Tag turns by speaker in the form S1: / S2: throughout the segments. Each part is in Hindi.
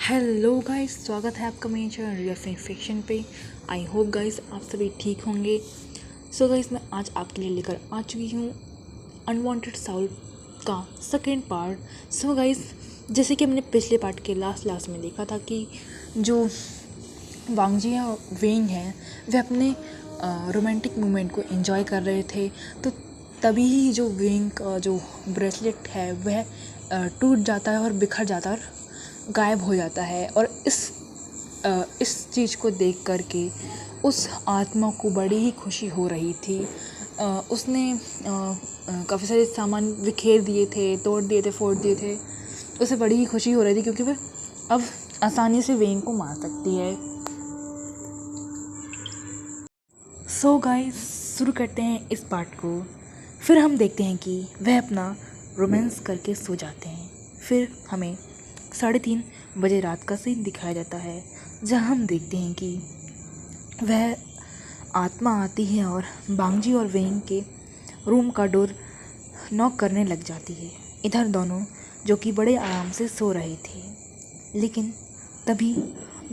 S1: हेलो गाइस, स्वागत है आपका मेरे चैनल रियल फिक्शन पे। आई होप गाइस आप सभी ठीक होंगे। सो गाइस, मैं आज आपके लिए लेकर आ चुकी हूँ अनवांटेड साउल का सेकेंड पार्ट। सो गाइस, जैसे कि हमने पिछले पार्ट के लास्ट में देखा था कि जो वांगजी या वेंग हैं वे अपने रोमांटिक मोमेंट को एंजॉय कर रहे थे। तो तभी ही जो वेंग का जो ब्रेसलेट है वह टूट जाता है और बिखर जाता है और गायब हो जाता है। और इस चीज़ को देख कर के उस आत्मा को बड़ी ही खुशी हो रही थी। उसने काफ़ी सारे सामान बिखेर दिए थे, तोड़ दिए थे, फोड़ दिए थे। उसे बड़ी ही खुशी हो रही थी क्योंकि वह अब आसानी से वेंग को मार सकती है। सो गाइस, शुरू करते हैं इस पार्ट को। फिर हम देखते हैं कि वह अपना रोमांस करके सो जाते हैं। फिर हमें 3:30 बजे रात का सीन दिखाया जाता है, जहां हम देखते हैं कि वह आत्मा आती है और बांगजी और वेंग के रूम का डोर नॉक करने लग जाती है। इधर दोनों जो कि बड़े आराम से सो रहे थे, लेकिन तभी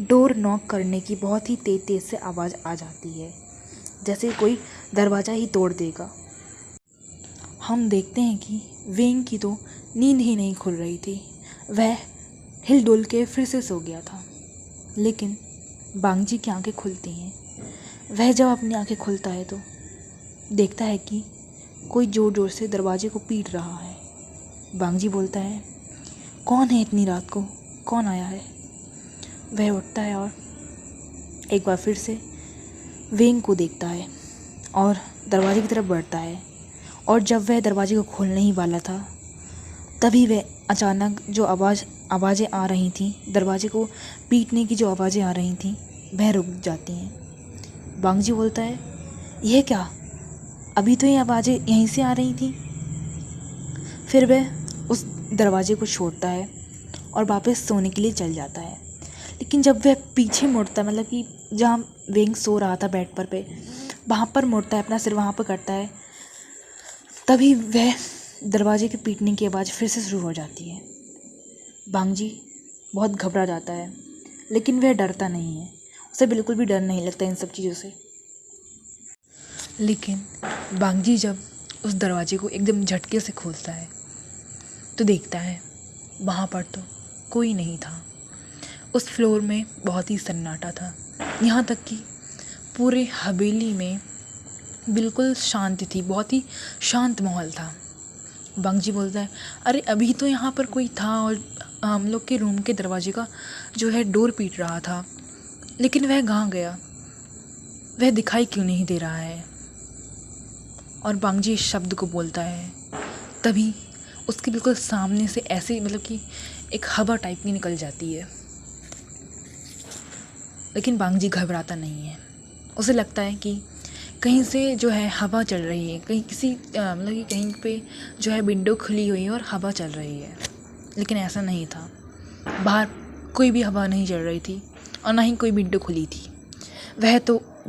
S1: डोर नॉक करने की बहुत ही तेज से आवाज़ आ जाती है, जैसे कोई दरवाज़ा ही तोड़ देगा। हम देखते हैं कि वेंग की तो नींद ही नहीं खुल रही थी। वह हिल डुल के फिर से सो गया था, लेकिन बांगजी की आंखें खुलती हैं। वह जब अपनी आंखें खुलता है तो देखता है कि कोई ज़ोर ज़ोर से दरवाजे को पीट रहा है। बांगजी बोलता है, कौन है इतनी रात को, कौन आया है? वह उठता है और एक बार फिर से वेंग को देखता है और दरवाजे की तरफ बढ़ता है। और जब वह दरवाजे को खोलने ही वाला था, तभी वह अचानक जो आवाज़ें आ रही थीं, दरवाजे को पीटने की जो आवाज़ें आ रही थीं, वह रुक जाती हैं। बांगजी बोलता है, यह क्या? अभी तो ये आवाज़ें यहीं से आ रही थीं। फिर वह उस दरवाजे को छोड़ता है और वापस सोने के लिए चल जाता है। लेकिन जब वह पीछे मुड़ता है, मतलब कि जहाँ वेंग सो रहा था बेड पर वहाँ पर मुड़ता है, अपना सिर वहाँ पर करता है, तभी वह दरवाजे के पीटने की आवाज़ फिर से शुरू हो जाती है। बांगजी बहुत घबरा जाता है, लेकिन वह डरता नहीं है। उसे बिल्कुल भी डर नहीं लगता इन सब चीज़ों से। लेकिन बांगजी जब उस दरवाजे को एकदम झटके से खोलता है तो देखता है वहाँ पर तो कोई नहीं था। उस फ्लोर में बहुत ही सन्नाटा था, यहाँ तक कि पूरे हवेली में बिल्कुल शांति थी, बहुत ही शांत माहौल था। बांगजी बोलता है, अरे अभी तो यहाँ पर कोई था और हम लोग के रूम के दरवाजे का जो है डोर पीट रहा था, लेकिन वह कहाँ गया? वह दिखाई क्यों नहीं दे रहा है? और बांगजी इस शब्द को बोलता है, तभी उसके बिल्कुल सामने से ऐसे मतलब कि एक हवा टाइप की निकल जाती है। लेकिन बांगजी घबराता नहीं है। उसे लगता है कि कहीं से जो है हवा चल रही है, कहीं किसी मतलब कि कहीं पे जो है विंडो खुली हुई है और हवा चल रही है। लेकिन ऐसा नहीं था, बाहर कोई भी हवा नहीं चल रही थी और ना ही कोई विंडो खुली थी।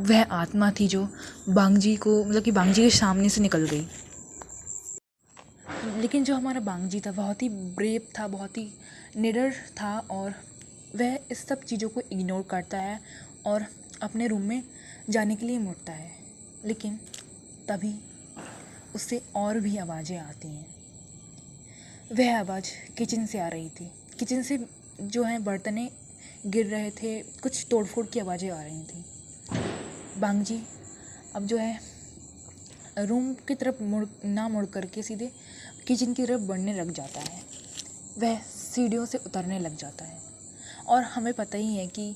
S1: वह आत्मा थी जो बांगजी को मतलब कि बांगजी के सामने से निकल गई। लेकिन जो हमारा बांगजी था बहुत ही ब्रेव था, बहुत ही निडर था, और वह इस सब चीज़ों को इग्नोर करता है और अपने रूम में जाने के लिए मुड़ता है। लेकिन तभी उससे और भी आवाज़ें आती हैं। वह आवाज़ किचन से आ रही थी। किचन से जो है बर्तनें गिर रहे थे, कुछ तोड़फोड़ की आवाज़ें आ रही थी। बांगजी अब जो है रूम की तरफ मुड़ करके सीधे किचन की तरफ बढ़ने लग जाता है। वह सीढ़ियों से उतरने लग जाता है और हमें पता ही है कि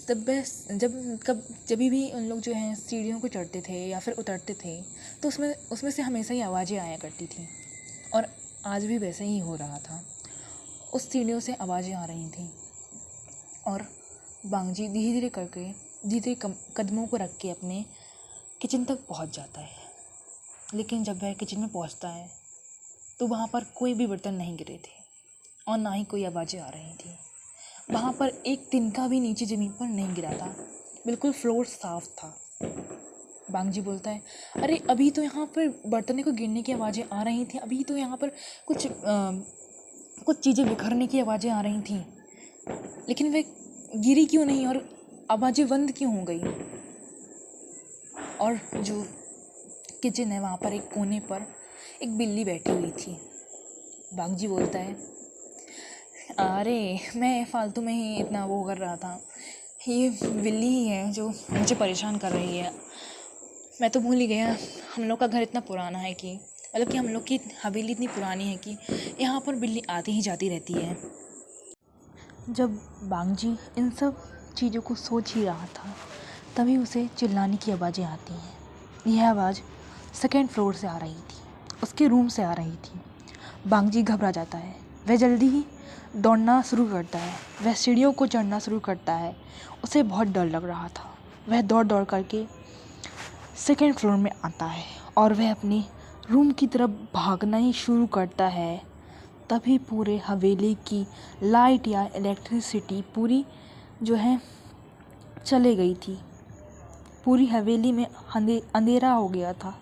S1: जब भी उन लोग जो हैं सीढ़ियों को चढ़ते थे या फिर उतरते थे तो उसमें से हमेशा ही आवाज़ें आया करती थी, और आज भी वैसे ही हो रहा था। उस सीढ़ियों से आवाज़ें आ रही थी और बांगजी धीरे धीरे कदमों को रख के अपने किचन तक पहुंच जाता है। लेकिन जब वह किचन में पहुंचता है तो वहाँ पर कोई भी बर्तन नहीं गिरे थे और ना ही कोई आवाज़ें आ रही थी। वहाँ पर एक तिनका भी नीचे ज़मीन पर नहीं गिरा था, बिल्कुल फ्लोर साफ था। बांगजी बोलता है, अरे अभी तो यहाँ पर बर्तनों को गिरने की आवाज़ें आ रही थी, अभी तो यहाँ पर कुछ चीज़ें बिखरने की आवाज़ें आ रही थीं। लेकिन वह गिरी क्यों नहीं और आवाज़ें बंद क्यों हो गई। और जो किचन है वहाँ पर एक कोने पर एक बिल्ली बैठी हुई थी। बागजी बोलता है, अरे मैं फालतू में ही इतना वो कर रहा था, ये बिल्ली ही है जो मुझे परेशान कर रही है। मैं तो भूल ही गया हम लोग का घर इतना पुराना है कि मतलब कि हम लोग की हवेली इतनी पुरानी है कि यहाँ पर बिल्ली आती ही जाती रहती है। जब बागजी इन सब चीज़ों को सोच ही रहा था तभी उसे चिल्लाने की आवाज़ें आती हैं। यह आवाज़ सेकंड फ्लोर से आ रही थी, उसके रूम से आ रही थी। बागजी घबरा जाता है। वह जल्दी ही दौड़ना शुरू करता है। वह सीढ़ियों को चढ़ना शुरू करता है। उसे बहुत डर लग रहा था। वह दौड़ दौड़ करके सेकंड फ्लोर में आता है और वह अपने रूम की तरफ भागना ही शुरू करता है। तभी पूरे हवेली की लाइट या इलेक्ट्रिसिटी पूरी जो है चले गई थी। पूरी हवेली में अंधेरा हो गया था।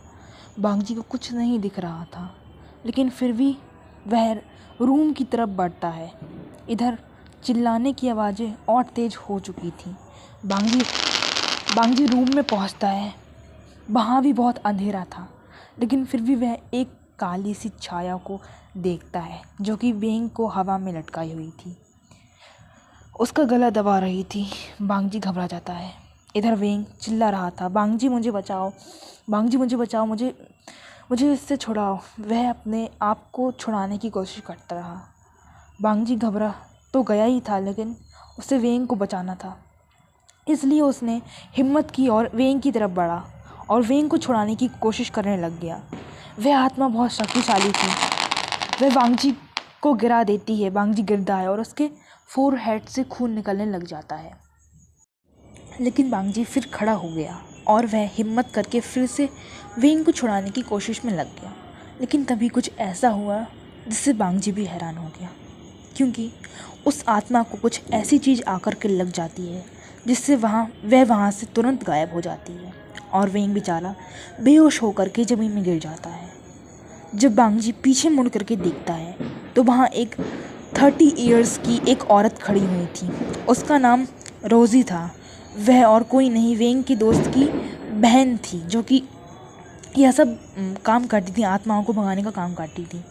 S1: बागजी को कुछ नहीं दिख रहा था, लेकिन फिर भी वह रूम की तरफ बढ़ता है। इधर चिल्लाने की आवाज़ें और तेज़ हो चुकी थी। बागजी रूम में पहुंचता है। वहाँ भी बहुत अंधेरा था, लेकिन फिर भी वह एक काली सी छाया को देखता है जो कि वेंग को हवा में लटकाई हुई थी। उसका गला दबा रही थी। बागजी घबरा जाता है। इधर वेंग चिल्ला रहा था, बागजी मुझे बचाओ, बागजी मुझे बचाओ, मुझे इससे छुड़ाओ। वह अपने आप को छुड़ाने की कोशिश करता रहा। बागजी घबरा तो गया ही था, लेकिन उसे वेंग को बचाना था, इसलिए उसने हिम्मत की और वेंग की तरफ बढ़ा और वेंग को छुड़ाने की कोशिश करने लग गया। वह आत्मा बहुत शक्तिशाली थी। वह बागजी को गिरा देती है। बागजी गिरता है और उसके फोरहेड से खून निकलने लग जाता है। लेकिन बागजी फिर खड़ा हो गया और वह हिम्मत करके फिर से वेंग को छुड़ाने की कोशिश में लग गया। लेकिन तभी कुछ ऐसा हुआ जिससे बागजी भी हैरान हो गया, क्योंकि उस आत्मा को कुछ ऐसी चीज़ आकर के लग जाती है जिससे वह वहाँ से तुरंत गायब हो जाती है और वेंग बेचारा बेहोश होकर के ज़मीन में गिर जाता है। जब बागजी पीछे मुड़ करके देखता है तो वहाँ एक 30 इयर्स की एक औरत खड़ी हुई थी। उसका नाम रोज़ी था। वह और कोई नहीं, वेंग की दोस्त की बहन थी, जो कि यह सब काम करती थी, आत्माओं को भगाने का काम करती थी।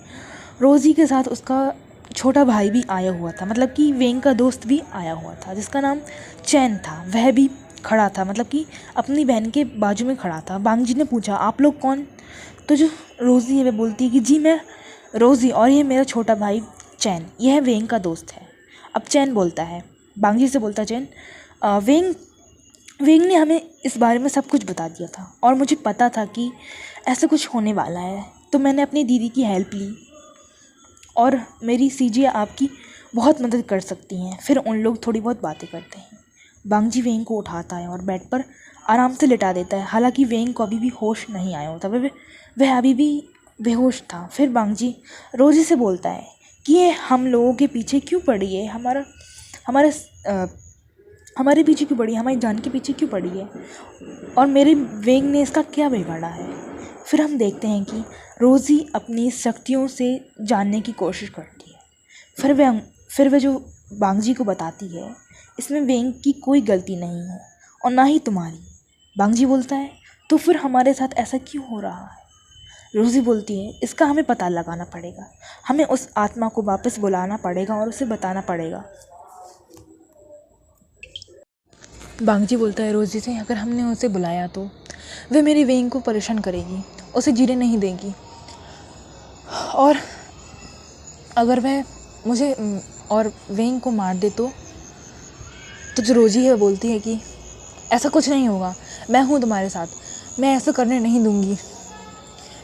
S1: रोज़ी के साथ उसका छोटा भाई भी आया हुआ था, मतलब कि वेंग का दोस्त भी आया हुआ था जिसका नाम चैन था। वह भी खड़ा था, मतलब कि अपनी बहन के बाजू में खड़ा था। बागजी ने पूछा, आप लोग कौन? तो जो रोज़ी है वह बोलती है कि जी मैं रोज़ी और ये मेरा छोटा भाई चैन, यह वेंग का दोस्त है। अब चैन बोलता है, बागजी से बोलता है चैन, वेंग ने हमें इस बारे में सब कुछ बता दिया था और मुझे पता था कि ऐसा कुछ होने वाला है, तो मैंने अपनी दीदी की हेल्प ली और मेरी सीजिया आपकी बहुत मदद कर सकती हैं। फिर उन लोग थोड़ी बहुत बातें करते हैं। बागजी वेंग को उठाता है और बेड पर आराम से लिटा देता है। हालांकि वेंग को अभी भी होश नहीं आया होता, वह अभी भी बेहोश था। फिर बागजी रोज़ी से बोलता है कि ये हम लोगों के पीछे क्यों पड़ी है, हमारे पीछे क्यों पड़ी है, हमारी जान के पीछे क्यों पड़ी है, और मेरे वेंग ने इसका क्या बिगाड़ा है। फिर हम देखते हैं कि रोज़ी अपनी शक्तियों से जानने की कोशिश करती है। फिर वह जो बागजी को बताती है, इसमें वेंग की कोई गलती नहीं है और ना ही तुम्हारी। बागजी बोलता है, तो फिर हमारे साथ ऐसा क्यों हो रहा है? रोज़ी बोलती है, इसका हमें पता लगाना पड़ेगा, हमें उस आत्मा को वापस बुलाना पड़ेगा और उसे बताना पड़ेगा। बागजी बोलता है रोज़ी से, अगर हमने उसे बुलाया तो वह मेरी वेंग को परेशान करेगी, उसे जीने नहीं देगी, और अगर वह मुझे और वेंग को मार दे तो जो रोज़ी है बोलती है कि ऐसा कुछ नहीं होगा, मैं हूँ तुम्हारे साथ, मैं ऐसा करने नहीं दूँगी,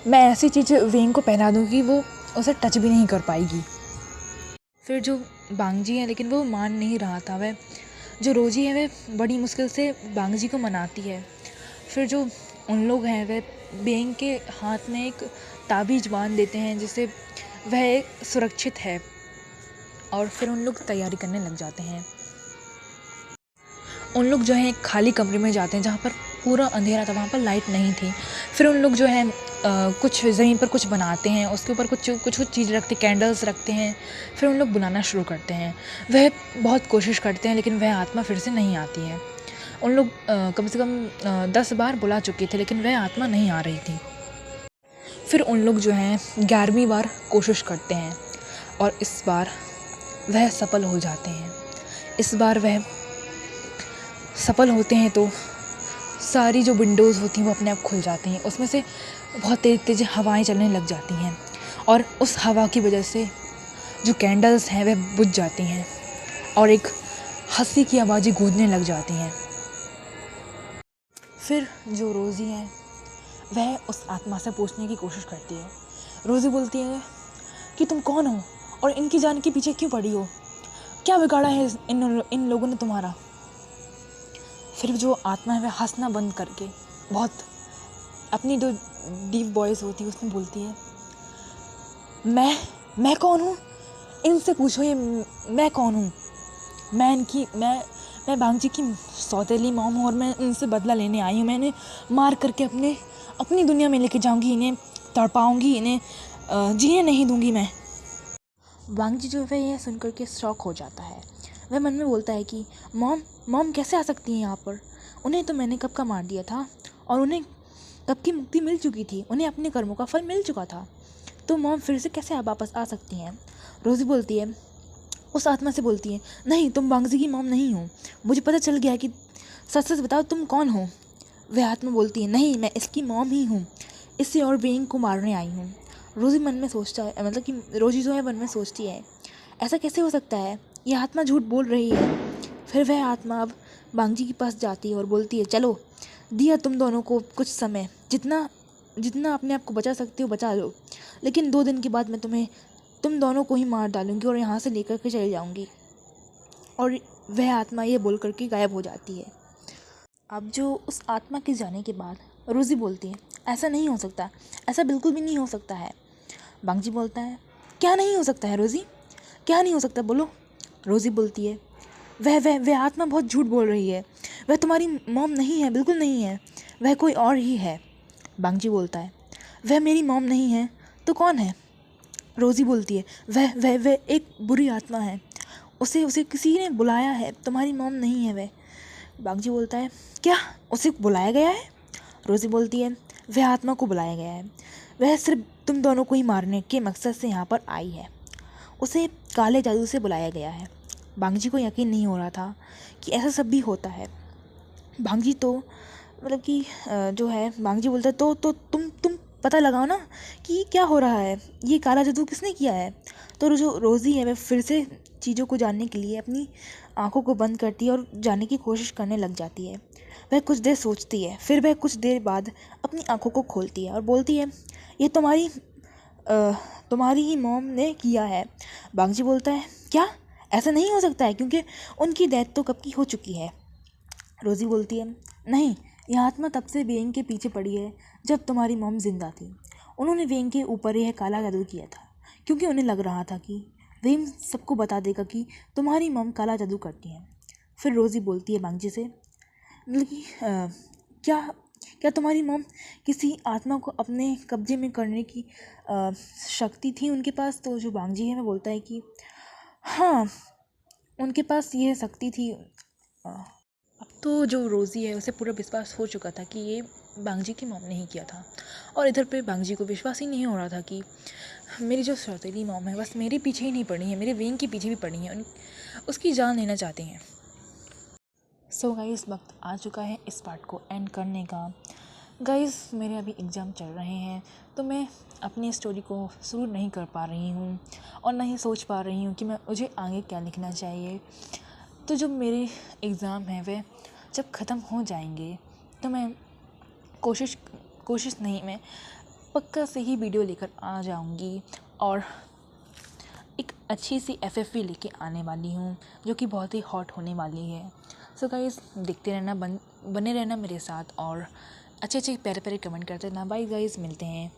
S1: मैं ऐसी चीज़ वेंग को पहना दूँगी वो उसे टच भी नहीं कर पाएगी। फिर जो बागजी है, लेकिन वो मान नहीं रहा था। वह जो रोज़ी है वह बड़ी मुश्किल से बागजी को मनाती है। फिर जो उन लोग हैं वह वेंग के हाथ में एक ताबीज़ बांध देते हैं जिससे वह सुरक्षित है, और फिर उन लोग तैयारी करने लग जाते हैं। उन लोग जो है एक खाली कमरे में जाते हैं जहाँ पर पूरा अंधेरा था, वहाँ पर लाइट नहीं थी। फिर उन लोग जो है कुछ ज़मीन पर कुछ बनाते हैं, उसके ऊपर कुछ कुछ कुछ चीज़ रखते, कैंडल्स रखते हैं। फिर उन लोग बुलाना शुरू करते हैं। वह बहुत कोशिश करते हैं लेकिन वह आत्मा फिर से नहीं आती है। उन लोग कम से कम 10 बार बुला चुके थे लेकिन वह आत्मा नहीं आ रही थी। फिर उन लोग जो हैं 11वीं बार कोशिश करते हैं और इस बार वह सफल हो जाते हैं। इस बार वह सफल होते हैं तो सारी जो विंडोज़ होती हैं वो अपने आप खुल जाती हैं। उसमें से बहुत तेज़ तेज़ हवाएं चलने लग जाती हैं और उस हवा की वजह से जो कैंडल्स हैं वह बुझ जाती हैं और एक हंसी की आवाज़ें गूंजने लग जाती हैं। फिर जो रोज़ी है वह उस आत्मा से पूछने की कोशिश करती है। रोज़ी बोलती है कि तुम कौन हो और इनकी जान के पीछे क्यों पड़ी हो, क्या बिगाड़ा है इन लोगों ने तुम्हारा। फिर जो आत्मा है वह हंसना बंद करके बहुत अपनी जो डीप वॉइस होती है उसमें बोलती है, मैं कौन हूँ, इनसे पूछो ये मैं कौन हूँ। मैं बांगजी की सौतेली मॉम हूँ और मैं इनसे बदला लेने आई हूँ। मैं इन्हें मार करके अपनी दुनिया में लेके जाऊँगी, इन्हें तड़पाऊँगी, इन्हें जीने नहीं दूँगी मैं। बांगजी जो है यह सुनकर के शॉक हो जाता है। वह मन में बोलता है कि मॉम कैसे आ सकती हैं यहाँ पर, उन्हें तो मैंने कब का मार दिया था और उन्हें कब की मुक्ति मिल चुकी थी, उन्हें अपने कर्मों का फल मिल चुका था, तो मॉम फिर से कैसे वापस आ सकती हैं। रोज़ी बोलती है, उस आत्मा से बोलती है, नहीं तुम बांगजी की मॉम नहीं हो, मुझे पता चल गया कि सच सच बताओ तुम कौन हो। वह आत्मा बोलती है, नहीं मैं इसकी मॉम ही हूँ, इससे और वेंग को मारने आई हूँ। रोज़ी मन में सोचता है, मतलब कि रोज़ी जो है मन में सोचती है ऐसा कैसे हो सकता है, यह आत्मा झूठ बोल रही है। फिर वह आत्मा अब बांगजी के पास जाती है और बोलती है, चलो दिया तुम दोनों को कुछ समय, जितना अपने आप को बचा सकते हो बचा लो, लेकिन 2 दिन के बाद मैं तुम दोनों को ही मार डालूंगी और यहाँ से लेकर के चली जाऊंगी। और वह आत्मा ये बोल करके गायब हो जाती है। अब जो उस आत्मा के जाने के बाद रोज़ी बोलती है, ऐसा नहीं हो सकता, ऐसा बिल्कुल भी नहीं हो सकता है। बांगजी बोलता है, क्या नहीं हो सकता है रोज़ी, क्या नहीं हो सकता बोलो। रोज़ी बोलती है, वह आत्मा बहुत झूठ बोल रही है, वह तुम्हारी मॉम नहीं है, बिल्कुल नहीं है, वह कोई और ही है। बांगजी बोलता है, वह मेरी मॉम नहीं है तो कौन है। रोज़ी बोलती है, वह एक बुरी आत्मा है, उसे किसी ने बुलाया है, तुम्हारी मॉम नहीं है वह। बांगजी बोलता है, क्या उसे बुलाया गया है। रोज़ी बोलती है, वह आत्मा को बुलाया गया है, वह सिर्फ तुम दोनों को ही मारने के मकसद से यहाँ पर आई है, उसे काले जादू से बुलाया गया है। बांगजी को यकीन नहीं हो रहा था कि ऐसा सब भी होता है। बांगजी तो मतलब कि जो है बांगजी बोलता है, तो तुम पता लगाओ ना कि क्या हो रहा है, ये काला जादू किसने किया है। तो जो रोज़ी है वह फिर से चीज़ों को जानने के लिए अपनी आंखों को बंद करती है और जानने की कोशिश करने लग जाती है। वह कुछ देर सोचती है, फिर वह कुछ देर बाद अपनी आंखों को खोलती है और बोलती है, ये तुम्हारी ही मॉम ने किया है। बांगजी बोलता है, क्या ऐसा नहीं हो सकता है, क्योंकि उनकी डेथ तो कब की हो चुकी है। रोज़ी बोलती है, नहीं, यह आत्मा तब से वेंग के पीछे पड़ी है जब तुम्हारी मॉम जिंदा थी। उन्होंने वेंग के ऊपर यह काला जादू किया था क्योंकि उन्हें लग रहा था कि वेंग सबको बता देगा कि तुम्हारी मॉम काला जादू करती हैं। फिर रोज़ी बोलती है बांगजी से, मतलब कि क्या तुम्हारी मॉम किसी आत्मा को अपने कब्जे में करने की शक्ति थी उनके पास। तो जो बांगजी है वह बोलता है कि हाँ, उनके पास यह शक्ति थी। अब तो जो रोज़ी है उसे पूरा विश्वास हो चुका था कि ये बांगजी की मॉम ने ही किया था, और इधर पे बांगजी को विश्वास ही नहीं हो रहा था कि मेरी जो सौतेली मॉम है बस मेरे पीछे ही नहीं पड़ी है, मेरे वेंग के पीछे भी पड़ी है, उसकी जान लेना चाहती हैं। सो गाइस, वक्त आ चुका है इस पार्ट को एंड करने का। गाइस, मेरे अभी एग्ज़ाम चल रहे हैं तो मैं अपनी स्टोरी को शुरू नहीं कर पा रही हूँ और ना ही सोच पा रही हूँ कि मुझे आगे क्या लिखना चाहिए। तो जो मेरे एग्ज़ाम हैं वे जब ख़त्म हो जाएंगे तो मैं मैं पक्का से ही वीडियो लेकर आ जाऊंगी और एक अच्छी सी FFV लेके आने वाली हूँ जो कि बहुत ही हॉट होने वाली है। सो गाइस, देखते रहना, बने रहना मेरे साथ और अच्छे प्यारे कमेंट करते रहना। बाय गाइस, मिलते हैं।